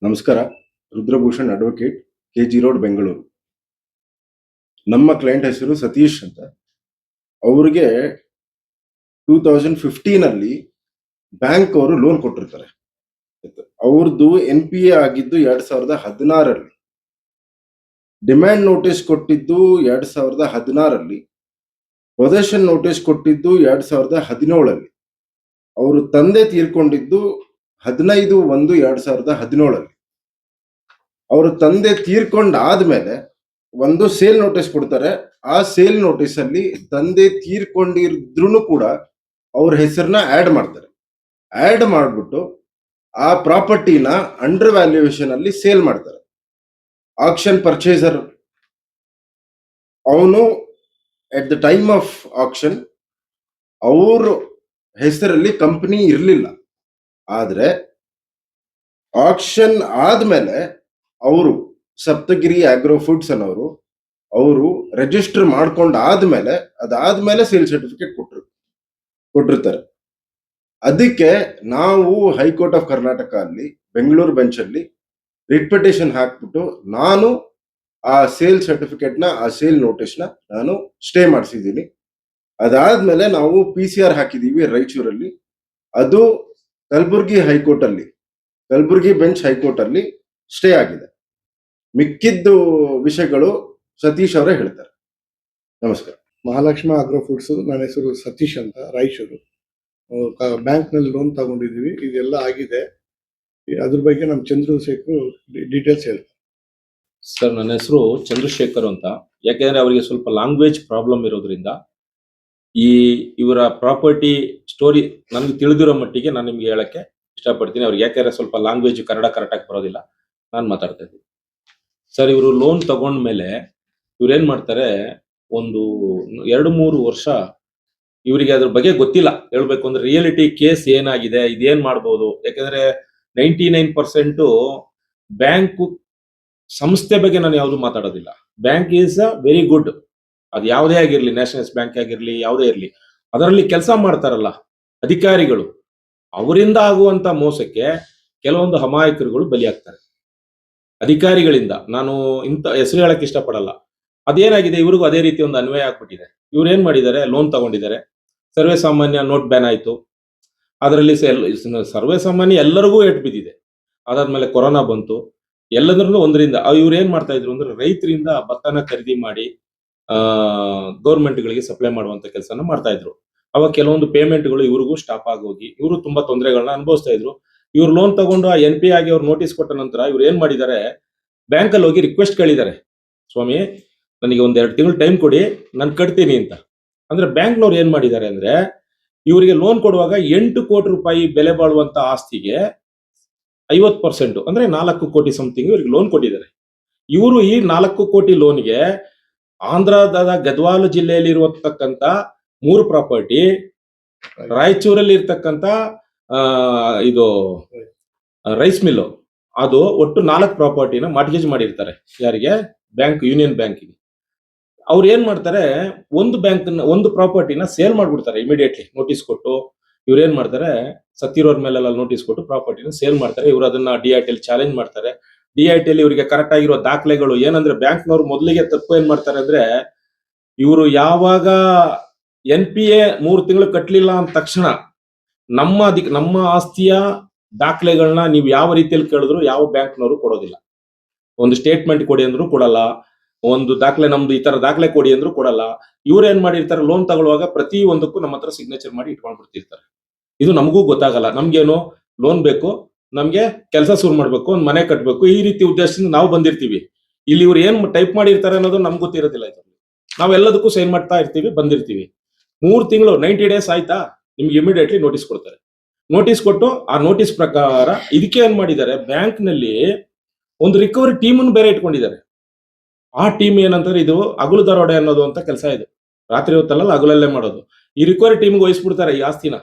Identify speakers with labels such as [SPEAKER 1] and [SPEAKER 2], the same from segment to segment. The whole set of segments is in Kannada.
[SPEAKER 1] ನಮಸ್ಕಾರ. ರುದ್ರಭೂಷಣ್ ಅಡ್ವೊಕೇಟ್, ಕೆಜಿ ರೋಡ್, ಬೆಂಗಳೂರು. ನಮ್ಮ ಕ್ಲೈಂಟ್ ಹೆಸರು ಸತೀಶ್ ಅಂತ. ಅವ್ರಿಗೆ 2015 ಅಲ್ಲಿ ಬ್ಯಾಂಕ್ ಅವರು ಲೋನ್ ಕೊಟ್ಟಿರ್ತಾರೆ. ಅವ್ರದ್ದು NPA ಆಗಿದ್ದು 2016 ಡಿಮ್ಯಾಂಡ್ ನೋಟಿಸ್ ಕೊಟ್ಟಿದ್ದು 2016 ಪೊಸೆಷನ್ ನೋಟಿಸ್ ಕೊಟ್ಟಿದ್ದು 2017. ಅವರು ತಂದೆ ತೀರ್ಕೊಂಡಿದ್ದು 15/1/2017. ಅವರು ತಂದೆ ತೀರ್ಕೊಂಡಾದ್ಮೇಲೆ ಒಂದು ಸೇಲ್ ನೋಟಿಸ್ ಕೊಡ್ತಾರೆ. ಆ ಸೇಲ್ ನೋಟಿಸ್ ಅಲ್ಲಿ ತಂದೆ ತೀರ್ಕೊಂಡಿದ್ರು ಕೂಡ ಅವ್ರ ಹೆಸರನ್ನ ಆಡ್ ಮಾಡ್ತಾರೆ. ಆಡ್ ಮಾಡ್ಬಿಟ್ಟು ಆ ಪ್ರಾಪರ್ಟಿನ ಅಂಡರ್ ವ್ಯಾಲ್ಯೂಯೇಷನ್ ಅಲ್ಲಿ ಸೇಲ್ ಮಾಡ್ತಾರೆ. ಆಕ್ಷನ್ ಪರ್ಚೇಸರ್ ಅವನು at the time of action ಅವ್ರ ಹೆಸರಲ್ಲಿ ಕಂಪನಿ ಇರಲಿಲ್ಲ. ಆದ್ರೆ ಆಕ್ಷನ್ ಆದ್ಮೇಲೆ ಅವರು ಸಪ್ತಗಿರಿ ಆಗ್ರೋ ಫುಡ್ಸ್ ಅನ್ನೋರು ಅವರು ರಿಜಿಸ್ಟರ್ ಮಾಡ್ಕೊಂಡಾದ್ಮೇಲೆ ಅದಾದ್ಮೇಲೆ ಸೇಲ್ ಸರ್ಟಿಫಿಕೇಟ್ ಕೊಟ್ಟಿರ್ತಾರೆ. ಅದಕ್ಕೆ ನಾವು ಹೈಕೋರ್ಟ್ ಆಫ್ ಕರ್ನಾಟಕ ಅಲ್ಲಿ ಬೆಂಗಳೂರು ಬೆಂಚ್ ಅಲ್ಲಿ ರಿಟ್ ಪಿಟಿಷನ್ ಹಾಕ್ಬಿಟ್ಟು ನಾನು ಆ ಸೇಲ್ ಸರ್ಟಿಫಿಕೇಟ್ ನ ಆ ಸೇಲ್ ನೋಟಿಸ್ ನ ನಾನು ಸ್ಟೇ ಮಾಡಿಸಿದ್ದೀನಿ. ಅದಾದ್ಮೇಲೆ ನಾವು PCR ಹಾಕಿದೀವಿ ರಾಯಚೂರಲ್ಲಿ. ಅದು ಕಲಬುರ್ಗಿ ಹೈಕೋರ್ಟ್ ಅಲ್ಲಿ ಕಲಬುರ್ಗಿ ಬೆಂಚ್ ಹೈಕೋರ್ಟ್ ಅಲ್ಲಿ ಸ್ಟೇ ಆಗಿದೆ. ಮಿಕ್ಕಿದ್ದು ವಿಷಯಗಳು ಸತೀಶ್ ಅವರೇ ಹೇಳ್ತಾರೆ. ನಮಸ್ಕಾರ.
[SPEAKER 2] Mahalakshmi agro foods. ನನ್ನ ಹೆಸರು ಸತೀಶ್ ಅಂತ, ರಾಯಚೂರು. ಬ್ಯಾಂಕ್ ನಲ್ಲಿ ಲೋನ್ ತಗೊಂಡಿದೀವಿ, ಇದೆಲ್ಲ ಆಗಿದೆ. ಅದ್ರ ಬಗ್ಗೆ ನಮ್ಮ ಚಂದ್ರಶೇಖರ್ ಡೀಟೇಲ್ಸ್ ಹೇಳ್ತಾರೆ.
[SPEAKER 3] ಸರ್, ನನ್ನ ಹೆಸರು ಚಂದ್ರಶೇಖರ್ ಅಂತ. ಯಾಕೆಂದ್ರೆ ಅವರಿಗೆ ಸ್ವಲ್ಪ ಲ್ಯಾಂಗ್ವೇಜ್ ಪ್ರಾಬ್ಲಮ್ ಇರೋದ್ರಿಂದ ಇವರ ಪ್ರಾಪರ್ಟಿ ಸ್ಟೋರಿ ನನಗೆ ತಿಳಿದಿರೋ ಮಟ್ಟಿಗೆ ನಾನು ನಿಮ್ಗೆ ಹೇಳಕ್ಕೆ ಇಷ್ಟಪಡ್ತೀನಿ. ಅವ್ರಿಗೆ ಯಾಕೆಂದ್ರೆ ಸ್ವಲ್ಪ ಲ್ಯಾಂಗ್ವೇಜ್ ಕನ್ನಡ ಕರೆಕ್ಟಾಗಿ ಬರೋದಿಲ್ಲ, ನಾನು ಮಾತಾಡ್ತಾ ಇದ್ದೀನಿ. ಸರ್, ಇವರು ಲೋನ್ ತಗೊಂಡ್ಮೇಲೆ ಇವ್ರೇನ್ ಮಾಡ್ತಾರೆ, ಒಂದು 2-3 ವರ್ಷ ಇವರಿಗೆ ಅದ್ರ ಬಗ್ಗೆ ಗೊತ್ತಿಲ್ಲ. ಹೇಳ್ಬೇಕು ಅಂದ್ರೆ ರಿಯಾಲಿಟಿ ಕೇಸ್ ಏನಾಗಿದೆ, ಇದೇನ್ ಮಾಡ್ಬೋದು. ಯಾಕಂದ್ರೆ 99% ಬ್ಯಾಂಕ್ ಸಂಸ್ಥೆ ಬಗ್ಗೆ ನಾನು ಯಾವುದು ಮಾತಾಡೋದಿಲ್ಲ. Bank is a very good. ಅದು ಯಾವುದೇ ಆಗಿರ್ಲಿ, ನ್ಯಾಷನಲೈಸ್ ಬ್ಯಾಂಕ್ ಆಗಿರ್ಲಿ, ಯಾವುದೇ ಇರಲಿ, ಅದರಲ್ಲಿ ಕೆಲಸ ಮಾಡ್ತಾರಲ್ಲ ಅಧಿಕಾರಿಗಳು, ಅವರಿಂದ ಆಗುವಂತ ಮೋಸಕ್ಕೆ ಕೆಲವೊಂದು ಅಮಾಯಕರುಗಳು ಬಲಿಯಾಗ್ತಾರೆ ಅಧಿಕಾರಿಗಳಿಂದ. ನಾನು ಇಂಥ ಹೆಸರು ಹೇಳಕ್ ಇಷ್ಟಪಡಲ್ಲ. ಅದೇನಾಗಿದೆ, ಇವ್ರಿಗೂ ಅದೇ ರೀತಿ ಒಂದು ಅನ್ವಯ ಆಗ್ಬಿಟ್ಟಿದೆ. ಇವ್ರು ಏನ್ ಮಾಡಿದ್ದಾರೆ, ಲೋನ್ ತಗೊಂಡಿದ್ದಾರೆ. ಸರ್ವೇ ಸಾಮಾನ್ಯ ನೋಟ್ ಬ್ಯಾನ್ ಆಯ್ತು. ಅದರಲ್ಲಿ ಸರ್ವೇ ಸಾಮಾನ್ಯ ಎಲ್ಲರಿಗೂ ಏಟ್ ಬಿದ್ದಿದೆ. ಅದಾದ್ಮೇಲೆ ಕೊರೋನಾ ಬಂತು. ಎಲ್ಲದರಲ್ಲೂ ಒಂದರಿಂದ ಇವ್ರು ಏನ್ ಮಾಡ್ತಾ ಇದ್ರು ಅಂದ್ರೆ, ರೈತರಿಂದ ಭತ್ತನ ಖರೀದಿ ಮಾಡಿ ಗೌರ್ಮೆಂಟ್ಗಳಿಗೆ ಸಪ್ಲೈ ಮಾಡುವಂತ ಕೆಲಸನ ಮಾಡ್ತಾ ಇದ್ರು. ಅವಾಗ ಕೆಲವೊಂದು ಪೇಮೆಂಟ್ಗಳು ಇವ್ರಿಗೂ ಸ್ಟಾಪ್ ಆಗೋಗಿ ಇವರು ತುಂಬಾ ತೊಂದರೆಗಳನ್ನ ಅನುಭವಿಸ್ತಾ ಇದ್ರು. ಇವ್ರು ಲೋನ್ ತಗೊಂಡು ಆ NPA ಆಗಿ ಅವ್ರು ನೋಟಿಸ್ ಕೊಟ್ಟ ನಂತರ ಇವ್ರು ಏನ್ ಮಾಡಿದ್ದಾರೆ, ಬ್ಯಾಂಕ್ ಅಲ್ಲಿ ಹೋಗಿ ರಿಕ್ವೆಸ್ಟ್ ಕೇಳಿದ್ದಾರೆ, ಸ್ವಾಮಿ ನನಗೆ 1-2 ತಿಂಗಳು ಟೈಮ್ ಕೊಡಿ, ನಾನು ಕಟ್ತೀನಿ ಅಂತ. ಅಂದ್ರೆ ಬ್ಯಾಂಕ್ನವ್ರು ಏನ್ ಮಾಡಿದ್ದಾರೆ ಅಂದ್ರೆ, ಇವರಿಗೆ ಲೋನ್ ಕೊಡುವಾಗ 8 ಕೋಟಿ ರೂಪಾಯಿ ಬೆಲೆ ಬಾಳುವಂತ ಆಸ್ತಿಗೆ 50% ಅಂದ್ರೆ 4 ಕೋಟಿ ಸಮಥಿಂಗ್ ಇವರಿಗೆ ಲೋನ್ ಕೊಟ್ಟಿದ್ದಾರೆ. ಇವರು ಈ 4 ಕೋಟಿ ಲೋನ್ಗೆ ಆಂಧ್ರದ ಗದ್ವಾಲ ಜಿಲ್ಲೆಯಲ್ಲಿ ಇರುವತಕ್ಕಂತ 3 ಪ್ರಾಪರ್ಟಿ, ರಾಯಚೂರಲ್ಲಿ ಇರ್ತಕ್ಕಂತ ಇದು ರೈಸ್ ಮಿಲ್, ಅದು ಒಟ್ಟು 4 ಪ್ರಾಪರ್ಟಿನ ಮಾರ್ಟ್ಗೇಜ್ ಮಾಡಿರ್ತಾರೆ. ಯಾರಿಗೆ? ಬ್ಯಾಂಕ್, ಯೂನಿಯನ್ ಬ್ಯಾಂಕಿಗೆ. ಅವ್ರು ಏನ್ ಮಾಡ್ತಾರೆ, ಒಂದು ಪ್ರಾಪರ್ಟಿನ ಸೇಲ್ ಮಾಡ್ಬಿಡ್ತಾರೆ ಇಮಿಡಿಯೇಟ್ಲಿ ನೋಟಿಸ್ ಕೊಟ್ಟು. ಇವ್ರು ಏನ್ ಮಾಡ್ತಾರೆ, ಸತ್ತಿರೋರ್ ಮೇಲೆಲ್ಲ ನೋಟಿಸ್ ಕೊಟ್ಟು ಪ್ರಾಪರ್ಟಿನ ಸೇಲ್ ಮಾಡ್ತಾರೆ. ಇವ್ರು ಅದನ್ನ DIT ಚಾಲೆಂಜ್ ಮಾಡ್ತಾರೆ. DIT ಇವರಿಗೆ ಕರೆಕ್ಟ್ ಆಗಿರೋ ದಾಖಲೆಗಳು ಏನಂದ್ರೆ, ಬ್ಯಾಂಕ್ನವ್ರು ಮೊದಲಿಗೆ ತಪ್ಪು ಏನ್ ಮಾಡ್ತಾರೆ ಅಂದ್ರೆ, ಇವರು ಯಾವಾಗ NPA 3 ತಿಂಗಳು ಕಟ್ಟಲಿಲ್ಲ ಅಂದ ತಕ್ಷಣ ನಮ್ಮ ಆಸ್ತಿಯ ದಾಖಲೆಗಳನ್ನ ನೀವು ಯಾವ ರೀತಿಯಲ್ಲಿ ಕೇಳಿದ್ರು ಯಾವ ಬ್ಯಾಂಕ್ನವರು ಕೊಡೋದಿಲ್ಲ. ಒಂದು ಸ್ಟೇಟ್ಮೆಂಟ್ ಕೊಡಿ ಅಂದ್ರೂ ಕೊಡಲ್ಲ, ಒಂದು ದಾಖಲೆ ನಮ್ದು ಈ ತರ ದಾಖಲೆ ಕೊಡಿ ಅಂದ್ರೂ ಕೊಡಲ್ಲ. ಇವ್ರು ಏನ್ ಮಾಡಿರ್ತಾರೆ, ಲೋನ್ ತಗೊಳ್ಳುವಾಗ ಪ್ರತಿ ಒಂದಕ್ಕೂ ನಮ್ಮ ಹತ್ರ ಸಿಗ್ನೇಚರ್ ಮಾಡಿ ಇಟ್ಕೊಂಡ್ಬಿಡ್ತಿರ್ತಾರೆ. ಇದು ನಮಗೂ ಗೊತ್ತಾಗಲ್ಲ. ನಮ್ಗೇನು ಲೋನ್ ಬೇಕು, ನಮ್ಗೆ ಕೆಲಸ ಶುರು ಮಾಡ್ಬೇಕು, ಒಂದ್ ಮನೆ ಕಟ್ಬೇಕು, ಈ ರೀತಿ ಉದ್ದೇಶದಿಂದ ನಾವು ಬಂದಿರ್ತೀವಿ. ಇಲ್ಲಿ ಇವ್ರು ಏನ್ ಟೈಪ್ ಮಾಡಿರ್ತಾರೆ ಅನ್ನೋದು ನಮ್ಗೆ ಗೊತ್ತಿರೋದಿಲ್ಲ. ನಾವೆಲ್ಲದಕ್ಕೂ ಸೈನ್ ಮಾಡ್ತಾ ಇರ್ತೀವಿ, ಬಂದಿರ್ತೀವಿ. 3 ತಿಂಗಳು 90 ಡೇಸ್ ಆಯ್ತಾ, ನಿಮ್ಗೆ ಇಮಿಡಿಯೇಟ್ಲಿ ನೋಟಿಸ್ ಕೊಡ್ತಾರೆ. ನೋಟಿಸ್ ಕೊಟ್ಟು ಆ ನೋಟಿಸ್ ಪ್ರಕಾರ ಇದಕ್ಕೆ ಏನ್ ಮಾಡಿದ್ದಾರೆ, ಬ್ಯಾಂಕ್ ನಲ್ಲಿ ಒಂದು ರಿಕವರಿ ಟೀಮ್ ಅನ್ನು ಬೇರೆ ಇಟ್ಕೊಂಡಿದ್ದಾರೆ. ಆ ಟೀಮ್ ಏನಂತಾರೆ, ಇದು ಹಗಲು ದರೋಡೆ ಅನ್ನೋದು ಅಂತ ಕೆಲಸ. ಇದು ರಾತ್ರಿ ಹೊತ್ತಲ್ಲ, ಹಗಲಲ್ಲೇ ಮಾಡೋದು. ಈ ರಿಕವರಿ ಟೀಮ್ಗೆ ವಹಿಸ್ಬಿಡ್ತಾರೆ ಈ ಆಸ್ತಿನ.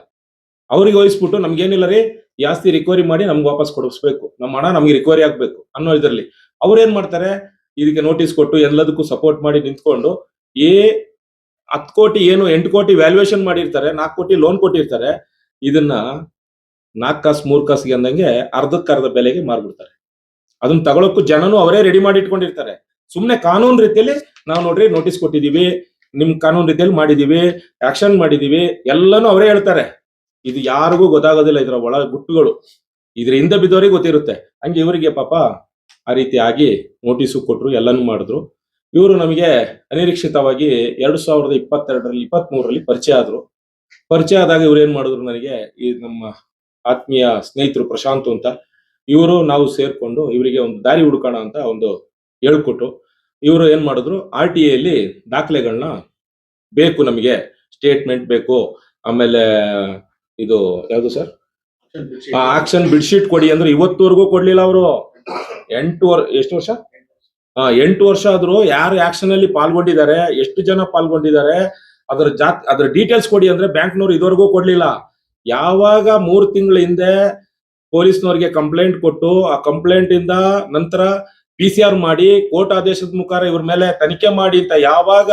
[SPEAKER 3] ಅವ್ರಿಗೆ ವಹಿಸ್ಬಿಟ್ಟು, ನಮ್ಗೇನಿಲ್ಲ ರೀ, ಈ ಆಸ್ತಿ ರಿಕವರಿ ಮಾಡಿ ನಮ್ಗೆ ವಾಪಸ್ ಕೊಡಿಸ್ಬೇಕು, ನಮ್ಮ ಹಣ ನಮ್ಗೆ ರಿಕವರಿ ಆಗ್ಬೇಕು ಅನ್ನೋ ಇದರಲ್ಲಿ ಅವ್ರು ಏನ್ ಮಾಡ್ತಾರೆ, ಇದಕ್ಕೆ ನೋಟಿಸ್ ಕೊಟ್ಟು ಎಲ್ಲದಕ್ಕೂ ಸಪೋರ್ಟ್ ಮಾಡಿ ನಿಂತ್ಕೊಂಡು 10 ಕೋಟಿ ಏನು 8 ಕೋಟಿ ವ್ಯಾಲ್ಯೂಯೇಷನ್ ಮಾಡಿರ್ತಾರೆ, 4 ಕೋಟಿ ಲೋನ್ ಕೊಟ್ಟಿರ್ತಾರೆ. ಇದನ್ನ 4 ಕಾಸು 3 ಕಾಸಿಗೆ ಅಂದಂಗೆ ಅರ್ಧಕ್ಕರ್ಧ ಬೆಲೆಗೆ ಮಾರ್ಬಿಡ್ತಾರೆ. ಅದನ್ನ ತಗೊಳಕ್ಕೂ ಜನನು ಅವರೇ ರೆಡಿ ಮಾಡಿ ಇಟ್ಕೊಂಡಿರ್ತಾರೆ. ಸುಮ್ನೆ ಕಾನೂನು ರೀತಿಯಲ್ಲಿ ನಾವು ನೋಡ್ರಿ ನೋಟಿಸ್ ಕೊಟ್ಟಿದೀವಿ, ನಿಮ್ ಕಾನೂನು ರೀತಿಯಲ್ಲಿ ಮಾಡಿದೀವಿ, ಆಕ್ಷನ್ ಮಾಡಿದೀವಿ, ಎಲ್ಲಾನು ಅವರೇ ಹೇಳ್ತಾರೆ. ಇದು ಯಾರಿಗೂ ಗೊತ್ತಾಗೋದಿಲ್ಲ, ಇದ್ರ ಒಳ ಗುಟ್ಟುಗಳು ಇದ್ರ ಹಿಂದೆ ಬಿದ್ದವರಿಗೆ ಗೊತ್ತಿರುತ್ತೆ. ಹಂಗೆ ಇವರಿಗೆ ಪಾಪ ಆ ರೀತಿ ಆಗಿ ನೋಟಿಸು ಕೊಟ್ರು, ಎಲ್ಲಾನು ಮಾಡಿದ್ರು. ಇವರು ನಮಗೆ ಅನಿರೀಕ್ಷಿತವಾಗಿ 2022-23 ಪರಿಚಯ ಆದ್ರು. ಪರಿಚಯ ಆದಾಗ ಇವ್ರು ಏನ್ ಮಾಡಿದ್ರು, ನನಗೆ ಈ ನಮ್ಮ ಆತ್ಮೀಯ ಸ್ನೇಹಿತರು ಪ್ರಶಾಂತ್ ಅಂತ, ಇವರು ನಾವು ಸೇರ್ಕೊಂಡು ಇವರಿಗೆ ಒಂದು ದಾರಿ ಹುಡುಕೋಣ ಅಂತ ಒಂದು ಹೇಳ್ಕೊಟ್ಟು, ಇವರು ಏನ್ ಮಾಡಿದ್ರು, RTA ಅಲ್ಲಿ ದಾಖಲೆಗಳನ್ನ ಬೇಕು, ನಮಗೆ ಸ್ಟೇಟ್ಮೆಂಟ್ ಬೇಕು, ಆಮೇಲೆ ಇದು ಯಾವುದು ಸರ್, ಆಕ್ಷನ್ ಬಿಡ್ಶೀಟ್ ಕೊಡಿ ಅಂದ್ರೆ ಇವತ್ತುವರೆಗೂ ಕೊಡ್ಲಿಲ್ಲ ಅವರು. 8 ವರ್ಷ 8 ವರ್ಷ ಆದ್ರೂ ಯಾರು ಆಕ್ಷನ್ ಅಲ್ಲಿ ಪಾಲ್ಗೊಂಡಿದ್ದಾರೆ, ಎಷ್ಟು ಜನ ಪಾಲ್ಗೊಂಡಿದ್ದಾರೆ, ಅದ್ರ ಡೀಟೇಲ್ಸ್ ಕೊಡಿ ಅಂದ್ರೆ ಬ್ಯಾಂಕ್ನವ್ರು ಇದುವರೆಗೂ ಕೊಡ್ಲಿಲ್ಲ. ಯಾವಾಗ 3 ತಿಂಗಳ ಹಿಂದೆ ಪೊಲೀಸ್ನವ್ರಿಗೆ ಕಂಪ್ಲೇಂಟ್ ಕೊಟ್ಟು, ಆ ಕಂಪ್ಲೇಂಟ್ ಇಂದ ನಂತರ PCR ಮಾಡಿ ಕೋರ್ಟ್ ಆದೇಶದ ಮುಖಾಂತರ ಇವ್ರ ಮೇಲೆ ತನಿಖೆ ಮಾಡಿ ಅಂತ ಯಾವಾಗ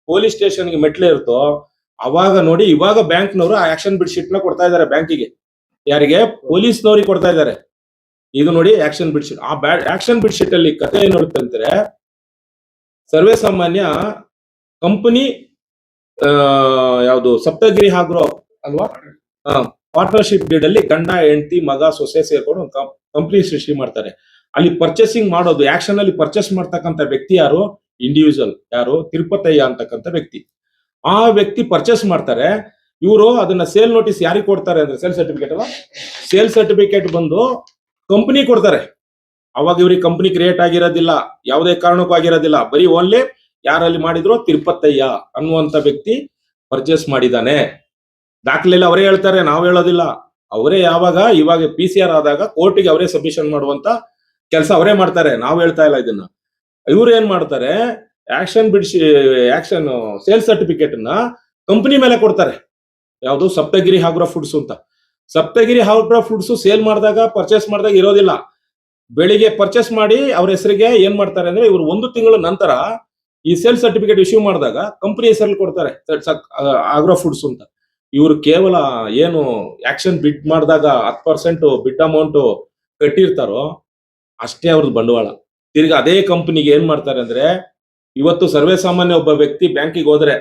[SPEAKER 3] ಪೊಲೀಸ್ ಸ್ಟೇಷನ್ಗೆ ಮೆಟ್ಲೆ ಇರ್ತೋ, ಅವಾಗ ನೋಡಿ ಇವಾಗ ಬ್ಯಾಂಕ್ನವರು ಆ ಆಕ್ಷನ್ ಬಿಡ್ ಶೀಟ್ ನ ಕೊಡ್ತಾ ಇದ್ದಾರೆ ಬ್ಯಾಂಕಿಗೆ. ಯಾರಿಗೆ? ಪೊಲೀಸ್ನವ್ರಿಗೆ ಕೊಡ್ತಾ ಇದ್ದಾರೆ. ಇದು ನೋಡಿ ಆಕ್ಷನ್ ಬಿಡ್ ಶೀಟ್. ಆ ಆಕ್ಷನ್ ಬಿಡ್ ಶೀಟ್ ಅಲ್ಲಿ ಕಥೆ ಏನಿರುತ್ತೆ ಅಂದ್ರೆ, ಸರ್ವೇ ಸಾಮಾನ್ಯ ಕಂಪನಿ ಯಾವುದು ಸಪ್ತಗಿರಿ ಆಗ್ರೋ ಅಲ್ವಾ, ಪಾರ್ಟ್ನರ್ಶಿಪ್ ಡೀಡ್ ಅಲ್ಲಿ ಗಂಡ ಹೆಂಡತಿ ಮಗ ಸೊಸೆ ಸೇರ್ಕೊಂಡು ಒಂದು ಕಂಪನಿ ಸೃಷ್ಟಿ ಮಾಡ್ತಾರೆ. ಅಲ್ಲಿ ಪರ್ಚೇಸಿಂಗ್ ಮಾಡೋದು, ಆಕ್ಷನ್ ಅಲ್ಲಿ ಪರ್ಚೇಸ್ ಮಾಡ್ತಕ್ಕಂಥ ವ್ಯಕ್ತಿ ಯಾರು? ಇಂಡಿವಿಜುವಲ್ ಯಾರು? ತಿರುಪತಯ್ಯ ಅಂತಕ್ಕಂಥ ವ್ಯಕ್ತಿ. ಆ ವ್ಯಕ್ತಿ ಪರ್ಚೇಸ್ ಮಾಡ್ತಾರೆ. ಇವರು ಅದನ್ನ ಸೇಲ್ ನೋಟಿಸ್ ಯಾರಿಗೆ ಕೊಡ್ತಾರೆ ಅಂದ್ರೆ, ಸೇಲ್ ಸರ್ಟಿಫಿಕೇಟ್ ಅಲ್ಲ, ಸೇಲ್ ಸರ್ಟಿಫಿಕೇಟ್ ಬಂದು ಕಂಪನಿ ಕೊಡ್ತಾರೆ. ಅವಾಗ ಇವ್ರಿಗೆ ಕಂಪನಿ ಕ್ರಿಯೇಟ್ ಆಗಿರೋದಿಲ್ಲ, ಯಾವುದೇ ಕಾರಣಕ್ಕೂ ಆಗಿರೋದಿಲ್ಲ. ಬರೀ ಓನ್ಲಿ ಯಾರಲ್ಲಿ ಮಾಡಿದ್ರು, ತಿರುಪತಯ್ಯ ಅನ್ನುವಂತ ವ್ಯಕ್ತಿ ಪರ್ಚೇಸ್ ಮಾಡಿದಾನೆ. ದಾಖಲೆಲ್ಲ ಅವರೇ ಹೇಳ್ತಾರೆ, ನಾವು ಹೇಳೋದಿಲ್ಲ. ಅವರೇ ಇವಾಗ PCR ಆದಾಗ ಕೋರ್ಟಿಗೆ ಅವರೇ ಸಬ್ಮಿಷನ್ ಮಾಡುವಂತ ಕೆಲಸ ಅವರೇ ಮಾಡ್ತಾರೆ, ನಾವು ಹೇಳ್ತಾ ಇಲ್ಲ ಇದನ್ನ. ಇವ್ರು ಏನ್ ಮಾಡ್ತಾರೆ, ಆಕ್ಷನ್ ಸೇಲ್ ಸರ್ಟಿಫಿಕೇಟ್ ನ ಕಂಪನಿ ಮೇಲೆ ಕೊಡ್ತಾರೆ. ಯಾವುದು? ಸಪ್ತಗಿರಿ ಆಗ್ರೋ ಫುಡ್ಸ್ ಅಂತ. ಸಪ್ತಗಿರಿ ಆಗ್ರೋ ಫುಡ್ಸ್ ಸೇಲ್ ಮಾಡಿದಾಗ, ಪರ್ಚೇಸ್ ಮಾಡಿದಾಗ ಇರೋದಿಲ್ಲ. ಬೆಳಿಗ್ಗೆ ಪರ್ಚೇಸ್ ಮಾಡಿ ಅವ್ರ ಹೆಸರಿಗೆ ಏನ್ ಮಾಡ್ತಾರೆ ಅಂದ್ರೆ, ಇವರು 1 ತಿಂಗಳ ನಂತರ ಈ ಸೇಲ್ ಸರ್ಟಿಫಿಕೇಟ್ ಇಶ್ಯೂ ಮಾಡಿದಾಗ ಕಂಪನಿ ಹೆಸರಲ್ಲಿ ಕೊಡ್ತಾರೆ, ಆಗ್ರೋ ಫುಡ್ಸ್ ಅಂತ. ಇವರು ಕೇವಲ ಏನು ಆಕ್ಷನ್ ಬಿಡ್ ಮಾಡಿದಾಗ 10% ಬಿಡ್ ಅಮೌಂಟ್ ಕಟ್ಟಿರ್ತಾರೋ ಅಷ್ಟೇ ಅವ್ರದ್ದು ಬಂಡವಾಳ. ತಿರ್ಗಿ ಅದೇ ಕಂಪನಿಗೆ ಏನ್ ಮಾಡ್ತಾರೆ ಅಂದ್ರೆ, ಇವತ್ತು ಸರ್ವೇ ಸಾಮಾನ್ಯ ಒಬ್ಬ ವ್ಯಕ್ತಿ ಬ್ಯಾಂಕಿಗೆ ಹೋದ್ರೆ,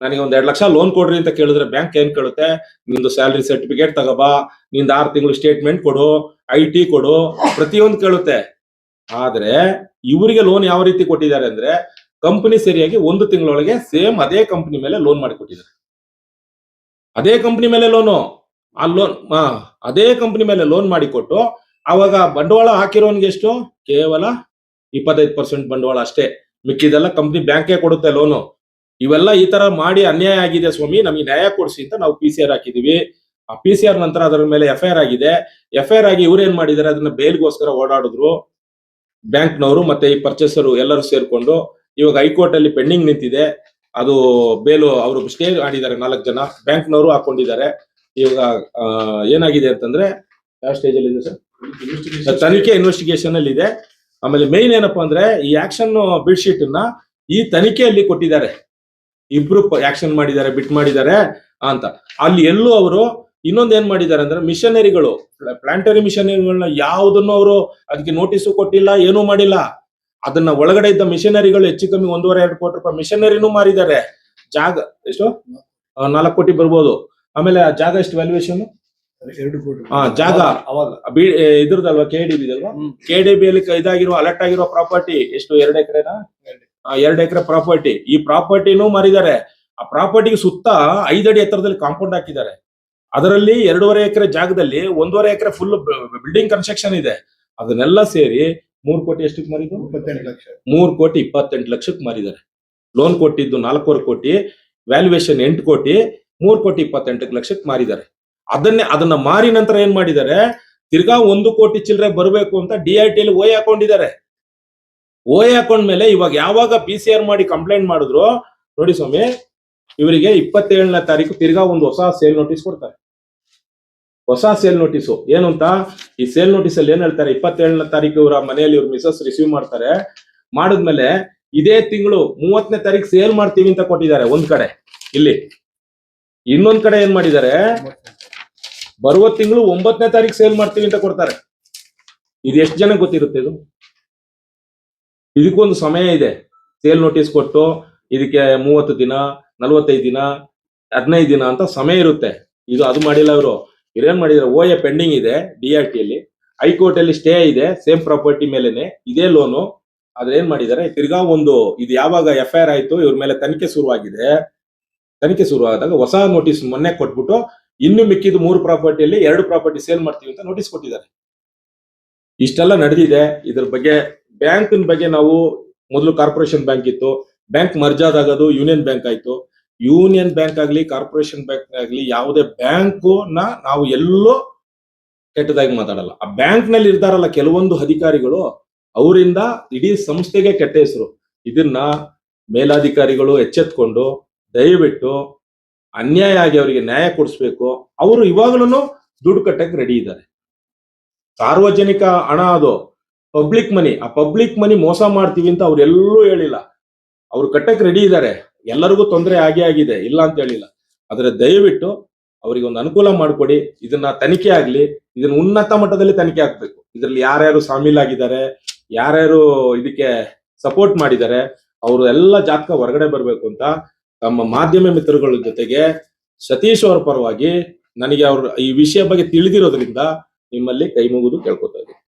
[SPEAKER 3] ನನಗೆ 1 2 ಲಕ್ಷ ಲೋನ್ ಕೊಡ್ರಿ ಅಂತ ಕೇಳಿದ್ರೆ ಬ್ಯಾಂಕ್ ಏನ್ ಕೇಳುತ್ತೆ, ನಿಂದು ಸ್ಯಾಲರಿ ಸರ್ಟಿಫಿಕೇಟ್ ತಗೋಬಾ, ನಿಂದ 6 ತಿಂಗಳು ಸ್ಟೇಟ್ಮೆಂಟ್ ಕೊಡು, IT ಕೊಡು, ಪ್ರತಿಯೊಂದು ಕೇಳುತ್ತೆ. ಆದ್ರೆ ಇವರಿಗೆ ಲೋನ್ ಯಾವ ರೀತಿ ಕೊಟ್ಟಿದ್ದಾರೆ ಅಂದ್ರೆ, ಕಂಪನಿ ಸರಿಯಾಗಿ 1 ತಿಂಗಳೊಳಗೆ ಸೇಮ್ ಅದೇ ಕಂಪನಿ ಮೇಲೆ ಲೋನ್ ಮಾಡಿಕೊಟ್ಟಿದ್ದಾರೆ. ಅದೇ ಕಂಪನಿ ಮೇಲೆ ಲೋನು, ಅದೇ ಕಂಪನಿ ಮೇಲೆ ಲೋನ್ ಮಾಡಿಕೊಟ್ಟು, ಅವಾಗ ಬಂಡವಾಳ ಹಾಕಿರೋನ್ಗೆ ಎಷ್ಟು? ಕೇವಲ 25% ಬಂಡವಾಳ ಅಷ್ಟೇ. ಮಿಕ್ಕಿದೆಲ್ಲ ಕಂಪನಿ ಬ್ಯಾಂಕೇ ಕೊಡುತ್ತೆ ಲೋನು. ಇವೆಲ್ಲ ಈ ತರ ಮಾಡಿ ಅನ್ಯಾಯ ಆಗಿದೆ ಸ್ವಾಮಿ, ನಮಗೆ ನ್ಯಾಯ ಕೊಡಿಸಿ ಅಂತ ನಾವು PCR ಹಾಕಿದೀವಿ. ಆ PCR ನಂತರ ಅದರ ಮೇಲೆ FIR ಆಗಿದೆ. FIR ಆಗಿ ಇವ್ರು ಏನ್ ಮಾಡಿದ್ದಾರೆ, ಅದನ್ನ ಬೇಲ್ಗೋಸ್ಕರ ಓಡಾಡಿದ್ರು ಬ್ಯಾಂಕ್ನವರು ಮತ್ತೆ ಈ ಪರ್ಚೇಸರು ಎಲ್ಲರೂ ಸೇರ್ಕೊಂಡು. ಇವಾಗ ಹೈಕೋರ್ಟ್ ಅಲ್ಲಿ ಪೆಂಡಿಂಗ್ ನಿಂತಿದೆ ಅದು ಬೇಲು. ಅವರು ಸ್ಟೇ ಮಾಡಿದ್ದಾರೆ, 4 ಜನ ಬ್ಯಾಂಕ್ನವರು ಹಾಕೊಂಡಿದ್ದಾರೆ. ಇವಾಗ ಏನಾಗಿದೆ ಅಂತಂದ್ರೆ, ಯಾವ ಸ್ಟೇಜ್ ಅಲ್ಲಿ ಇದೆ ಸರ್? ತನಿಖೆ, ಇನ್ವೆಸ್ಟಿಗೇಷನ್ ಅಲ್ಲಿ ಇದೆ. ಆಮೇಲೆ ಮೇನ್ ಏನಪ್ಪಾ ಅಂದ್ರೆ, ಈ ಆಕ್ಷನ್ ಬಿಡ್ ಶೀಟ್ ನ ಈ ತನಿಖೆಯಲ್ಲಿ ಕೊಟ್ಟಿದ್ದಾರೆ. ಇಬ್ರು ಆಕ್ಷನ್ ಮಾಡಿದ್ದಾರೆ, ಬಿಟ್ ಮಾಡಿದ್ದಾರೆ ಅಂತ. ಅಲ್ಲಿ ಎಲ್ಲೂ ಅವರು ಇನ್ನೊಂದ್ ಏನ್ ಮಾಡಿದ್ದಾರೆ ಅಂದ್ರೆ, ಮಿಷನರಿಗಳು, ಪ್ಲಾಂಟರಿ ಮಿಷನರಿಗಳನ್ನ ಯಾವುದನ್ನು ಅವರು ಅದಕ್ಕೆ ನೋಟಿಸು ಕೊಟ್ಟಿಲ್ಲ, ಏನೂ ಮಾಡಿಲ್ಲ. ಅದನ್ನ ಒಳಗಡೆ ಇದ್ದ ಮಿಷನರಿಗಳು ಹೆಚ್ಚು ಕಮ್ಮಿ 1.5-2 ಕೋಟಿ ರೂಪಾಯಿ ಮಿಷನರಿನೂ ಮಾರಿದ್ದಾರೆ. ಜಾಗ ಎಷ್ಟು? 4 ಕೋಟಿ ಬರ್ಬೋದು. ಆಮೇಲೆ ಆ ಜಾಗ ಎಷ್ಟು ವ್ಯಾಲ್ಯೂಯೇಷನ್?
[SPEAKER 2] 2 ಕೋಟಿ.
[SPEAKER 3] ಜಾಗ ಇದ್ರದಲ್ವಾ, KDB ಅಲ್ವಾ, KDB ಅಲ್ಲಿ ಇದಾಗಿರುವ ಅಲರ್ಟ್ ಆಗಿರುವ ಪ್ರಾಪರ್ಟಿ ಎಷ್ಟು? 2 ಎಕರೆನಾ? 2 ಎಕರೆ ಪ್ರಾಪರ್ಟಿ. ಈ ಪ್ರಾಪರ್ಟಿನೂ ಮಾರಿದ್ದಾರೆ. ಆ ಪ್ರಾಪರ್ಟಿಗೆ ಸುತ್ತ 5 ಅಡಿ ಎತ್ತರದಲ್ಲಿ ಕಾಂಪೌಂಡ್ ಹಾಕಿದ್ದಾರೆ. ಅದರಲ್ಲಿ 2.5 ಎಕರೆ ಜಾಗದಲ್ಲಿ 1.5 ಎಕರೆ ಫುಲ್ ಬಿಲ್ಡಿಂಗ್ ಕನ್ಸ್ಟ್ರಕ್ಷನ್ ಇದೆ. ಅದನ್ನೆಲ್ಲ ಸೇರಿ 3 ಕೋಟಿ ಎಷ್ಟಕ್ಕೆ ಮಾರಿದ್ದು?
[SPEAKER 2] 28 ಲಕ್ಷ.
[SPEAKER 3] 3 ಕೋಟಿ 28 ಲಕ್ಷಕ್ಕೆ ಮಾರಿದ್ದಾರೆ. ಲೋನ್ ಕೊಟ್ಟಿದ್ದು 4.25 ಕೋಟಿ, ವ್ಯಾಲ್ಯೂಯೇಷನ್ 8 ಕೋಟಿ, 3 ಕೋಟಿ 28 ಲಕ್ಷಕ್ಕೆ ಮಾರಿದ್ದಾರೆ. ಅದನ್ನ ಮಾರಿ ನಂತರ ಏನ್ ಮಾಡಿದ್ದಾರೆ, ತಿರ್ಗಾ 1 ಕೋಟಿ ಚಿಲ್ಲರೆ ಬರಬೇಕು ಅಂತ DIT ಅಲ್ಲಿ OA ಹಾಕೊಂಡಿದ್ದಾರೆ. OA ಹಾಕೊಂಡ್ಮೇಲೆ ಇವಾಗ ಯಾವಾಗ PCR ಮಾಡಿ ಕಂಪ್ಲೇಂಟ್ ಮಾಡಿದ್ರು ನೋಡಿ ಸ್ವಾಮಿ, ಇವರಿಗೆ 27ನೇ ತಾರೀಕು ತಿರ್ಗಾ ಒಂದು ಹೊಸ ಸೇಲ್ ನೋಟಿಸ್ ಕೊಡ್ತಾರೆ. ಹೊಸ ಸೇಲ್ ನೋಟಿಸು ಏನು ಅಂತ, ಈ ಸೇಲ್ ನೋಟಿಸ್ ಅಲ್ಲಿ ಏನ್ ಹೇಳ್ತಾರೆ, 27ನೇ ತಾರೀಕು ಇವರ ಮನೆಯಲ್ಲಿ ಇವ್ರ ಮಿಸಸ್ ರಿಸೀವ್ ಮಾಡ್ತಾರೆ. ಮಾಡಿದ್ಮೇಲೆ ಇದೇ ತಿಂಗಳು 30ನೇ ತಾರೀಕು ಸೇಲ್ ಮಾಡ್ತೀವಿ ಅಂತ ಕೊಟ್ಟಿದ್ದಾರೆ ಒಂದ್ ಕಡೆ. ಇಲ್ಲಿ ಇನ್ನೊಂದ್ ಕಡೆ ಏನ್ ಮಾಡಿದ್ದಾರೆ, ಬರುವ ತಿಂಗಳು 9ನೇ ತಾರೀಕು ಸೇಲ್ ಮಾಡ್ತೀವಿ ಅಂತ ಕೊಡ್ತಾರೆ. ಇದು ಎಷ್ಟು ಜನ ಗೊತ್ತಿರುತ್ತೆ ಇದು? ಇದಕ್ಕೊಂದು ಸಮಯ ಇದೆ. ಸೇಲ್ ನೋಟಿಸ್ ಕೊಟ್ಟು ಇದಕ್ಕೆ 30 ದಿನ, 45 ದಿನ, 15 ದಿನ ಅಂತ ಸಮಯ ಇರುತ್ತೆ. ಇದು ಅದು ಮಾಡಿಲ್ಲ ಇವರು. ಇವ್ರೇನ್ ಮಾಡಿದ್ರೆ, OA ಪೆಂಡಿಂಗ್ ಇದೆ DRT ಅಲ್ಲಿ, ಹೈಕೋರ್ಟ್ ಅಲ್ಲಿ ಸ್ಟೇ ಇದೆ ಸೇಮ್ ಪ್ರಾಪರ್ಟಿ ಮೇಲೆನೆ, ಇದೇ ಲೋನು. ಆದ್ರೆ ಏನ್ ಮಾಡಿದ್ದಾರೆ, ತಿರ್ಗಾ ಇದು ಯಾವಾಗ FIR ಆಯ್ತು, ಇವ್ರ ಮೇಲೆ ತನಿಖೆ ಶುರುವಾಗಿದೆ. ತನಿಖೆ ಶುರುವಾದಾಗ ಹೊಸ ನೋಟಿಸ್ ಮೊನ್ನೆ ಕೊಟ್ಬಿಟ್ಟು ಇನ್ನು ಮಿಕ್ಕಿದ 3 ಪ್ರಾಪರ್ಟಿಯಲ್ಲಿ 2 ಪ್ರಾಪರ್ಟಿ ಸೇಲ್ ಮಾಡ್ತೀವಿ ಅಂತ ನೋಟಿಸ್ ಕೊಟ್ಟಿದ್ದಾರೆ. ಇಷ್ಟೆಲ್ಲ ನಡೆದಿದೆ. ಇದ್ರ ಬಗ್ಗೆ ಬ್ಯಾಂಕಿನ ಬಗ್ಗೆ ನಾವು ಮೊದಲು ಕಾರ್ಪೊರೇಷನ್ ಬ್ಯಾಂಕ್ ಇತ್ತು, ಬ್ಯಾಂಕ್ ಮರ್ಜ್ ಆದಾಗ ಅದು ಯೂನಿಯನ್ ಬ್ಯಾಂಕ್ ಆಯ್ತು. ಯೂನಿಯನ್ ಬ್ಯಾಂಕ್ ಆಗ್ಲಿ ಕಾರ್ಪೊರೇಷನ್ ಬ್ಯಾಂಕ್ ಆಗ್ಲಿ ಯಾವುದೇ ಬ್ಯಾಂಕು ನಾವು ಎಲ್ಲೋ ಕೆಟ್ಟದಾಗಿ ಮಾತಾಡಲ್ಲ. ಆ ಬ್ಯಾಂಕ್ ನಲ್ಲಿ ಇರ್ತಾರಲ್ಲ ಕೆಲವೊಂದು ಅಧಿಕಾರಿಗಳು, ಅವರಿಂದ ಇಡೀ ಸಂಸ್ಥೆಗೆ ಕೆಟ್ಟ ಹೆಸರು. ಇದನ್ನ ಮೇಲಾಧಿಕಾರಿಗಳು ಎಚ್ಚೆತ್ಕೊಂಡು ದಯವಿಟ್ಟು ಅನ್ಯಾಯ ಆಗಿ ಅವರಿಗೆ ನ್ಯಾಯ ಕೊಡಿಸ್ಬೇಕು. ಅವರು ಇವಾಗಲೂ ದುಡ್ಡು ಕಟ್ಟಕ್ಕೆ ರೆಡಿ ಇದ್ದಾರೆ. ಸಾರ್ವಜನಿಕ ಹಣ, ಅದು ಪಬ್ಲಿಕ್ ಮನಿ. ಆ ಪಬ್ಲಿಕ್ ಮನಿ ಮೋಸ ಮಾಡ್ತೀವಿ ಅಂತ ಅವ್ರೆಲ್ಲೂ ಹೇಳಿಲ್ಲ. ಅವ್ರು ಕಟ್ಟಕ್ಕೆ ರೆಡಿ ಇದ್ದಾರೆ. ಎಲ್ಲರಿಗೂ ತೊಂದರೆ ಆಗಿದೆ, ಇಲ್ಲ ಅಂತ ಹೇಳಿಲ್ಲ. ಆದ್ರೆ ದಯವಿಟ್ಟು ಅವರಿಗೆ ಒಂದು ಅನುಕೂಲ ಮಾಡಿಕೊಡಿ. ಇದನ್ನ ತನಿಖೆ ಆಗ್ಲಿ, ಇದನ್ನ ಉನ್ನತ ಮಟ್ಟದಲ್ಲಿ ತನಿಖೆ ಆಗ್ಬೇಕು. ಇದ್ರಲ್ಲಿ ಯಾರ್ಯಾರು ಶಾಮೀಲಾಗಿದ್ದಾರೆ, ಯಾರ್ಯಾರು ಇದಕ್ಕೆ ಸಪೋರ್ಟ್ ಮಾಡಿದ್ದಾರೆ, ಅವರು ಎಲ್ಲ ಜಾತಕ ಹೊರಗಡೆ ಬರ್ಬೇಕು ಅಂತ ತಮ್ಮ ಮಾಧ್ಯಮ ಮಿತ್ರಗಳ ಜೊತೆಗೆ ಸತೀಶ್ ಅವರ ಪರವಾಗಿ ನನಗೆ ಈ ವಿಷಯ ಬಗ್ಗೆ ತಿಳಿದಿರೋದ್ರಿಂದ ನಿಮ್ಮಲ್ಲಿ ಕೈ ಮುಗಿದು ಕೇಳ್ಕೊತಾ ಇದ್ದೀನಿ.